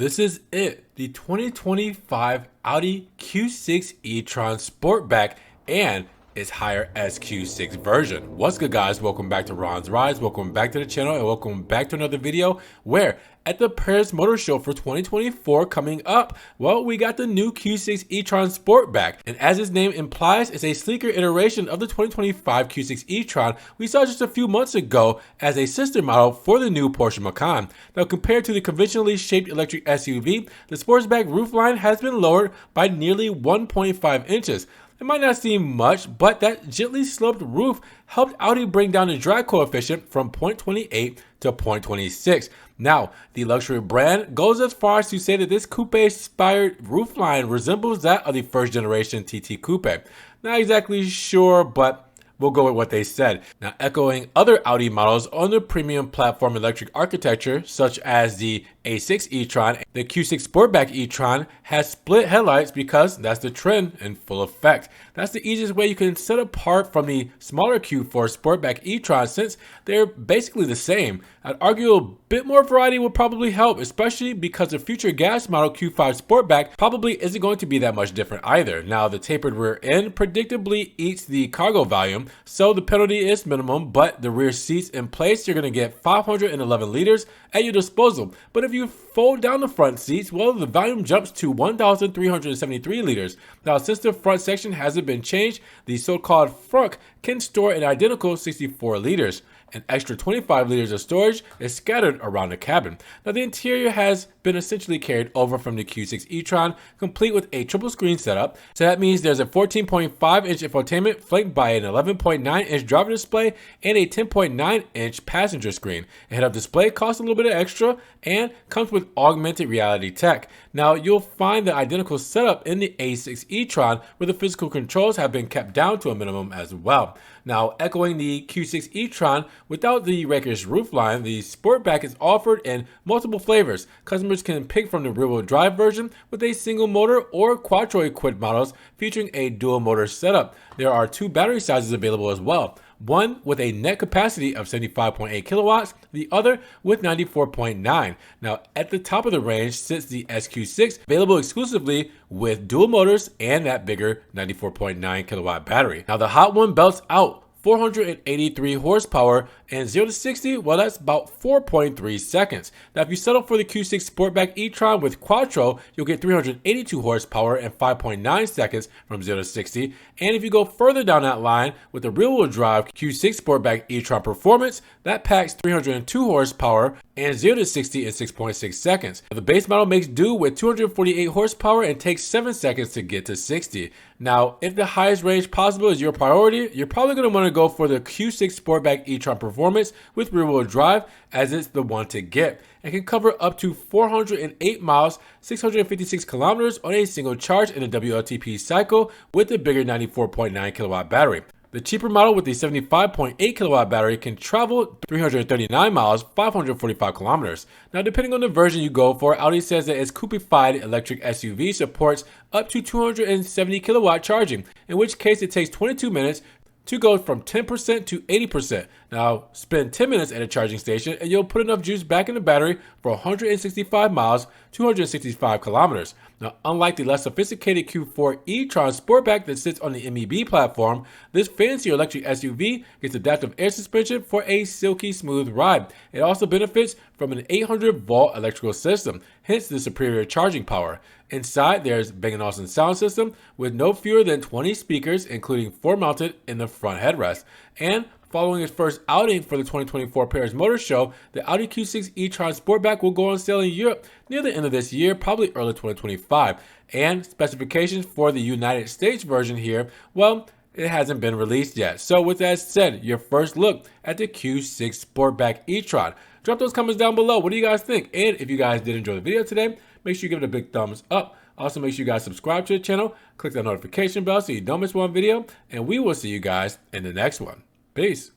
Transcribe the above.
This is it, the 2025 Audi Q6 E-Tron Sportback and its higher SQ6 version. What's good, guys? Welcome back to Ron's Rides. Welcome back to the channel and welcome back to another video where at the Paris Motor Show for 2024 coming up, well, we got the new Q6 E-Tron Sportback. And as its name implies, it's a sleeker iteration of the 2025 Q6 E-Tron we saw just a few months ago as a sister model for the new Porsche Macan. Now, compared to the conventionally shaped electric SUV, the Sportback roofline has been lowered by nearly 1.5 inches. It might not seem much, but that gently sloped roof helped Audi bring down the drag coefficient from 0.28 to 0.26. Now, the luxury brand goes as far as to say that this coupe-inspired roofline resembles that of the first generation TT Coupe. Not exactly sure, but we'll go with what they said. Now, echoing other Audi models on the premium platform electric architecture, such as the A6 e-tron, the Q6 Sportback e-tron has split headlights because that's the trend in full effect. That's the easiest way you can set apart from the smaller Q4 Sportback e-tron since they're basically the same. I'd argue a bit more variety would probably help, especially because the future gas model Q5 Sportback probably isn't going to be that much different either. Now, the tapered rear end predictably eats the cargo volume, so the penalty is minimum, but the rear seats in place, you're going to get 511 liters at your disposal. But if you fold down the front seats, well, the volume jumps to 1,373 liters. Now, since the front section hasn't been changed, the so-called frunk can store an identical 64 liters. An extra 25 liters of storage is scattered around the cabin. Now, the interior has been essentially carried over from the Q6 e-tron, complete with a triple screen setup. So that means there's a 14.5-inch infotainment flanked by an 11.9-inch driver display and a 10.9-inch passenger screen. A head-up display costs a little bit of extra and comes with augmented reality tech. Now, you'll find the identical setup in the A6 e-tron, where the physical controls have been kept down to a minimum as well. Now, echoing the Q6 e-tron, without the rakish roofline, the Sportback is offered in multiple flavors. Customers can pick from the rear-wheel drive version with a single motor or quattro-equipped models featuring a dual motor setup. There are two battery sizes available as well. One with a net capacity of 75.8 kilowatts, the other with 94.9. Now, at the top of the range sits the SQ6, available exclusively with dual motors and that bigger 94.9 kilowatt battery. Now, the hot one belts out 483 horsepower, and 0 to 60, well, that's about 4.3 seconds. Now, if you settle for the Q6 Sportback e-tron with quattro, you'll get 382 horsepower and 5.9 seconds from 0 to 60. And if you go further down that line with the rear-wheel drive Q6 Sportback e-tron Performance, that packs 302 horsepower and 0 to 60 in 6.6 seconds. The base model makes do with 248 horsepower and takes 7 seconds to get to 60. Now, if the highest range possible is your priority, you're probably going to want to go for the Q6 Sportback e-tron Performance with rear-wheel drive, as it's the one to get. It can cover up to 408 miles, 656 kilometers on a single charge in a WLTP cycle with the bigger 94.9 kilowatt battery. The cheaper model with the 75.8 kilowatt battery can travel 339 miles, 545 kilometers. Now, depending on the version you go for, Audi says that its coupe-fied electric SUV supports up to 270 kilowatt charging, in which case it takes 22 minutes to go from 10% to 80%. Now, spend 10 minutes at a charging station and you'll put enough juice back in the battery for 165 miles, 265 kilometers. Now, unlike the less sophisticated Q4 e-tron Sportback that sits on the MEB platform, this fancier electric SUV gets adaptive air suspension for a silky smooth ride. It also benefits from an 800-volt electrical system, hence the superior charging power. Inside, there's Bang & Olufsen sound system with no fewer than 20 speakers, including 4 mounted in the front headrest. And following its first outing for the 2024 Paris Motor Show, the Audi Q6 e-tron Sportback will go on sale in Europe near the end of this year, probably early 2025. And specifications for the United States version here, well, it hasn't been released yet. So with that said, your first look at the Q6 Sportback e-tron. Drop those comments down below. What do you guys think? And if you guys did enjoy the video today, make sure you give it a big thumbs up. Also, make sure you guys subscribe to the channel, click that notification bell so you don't miss one video, and we will see you guys in the next one. Peace.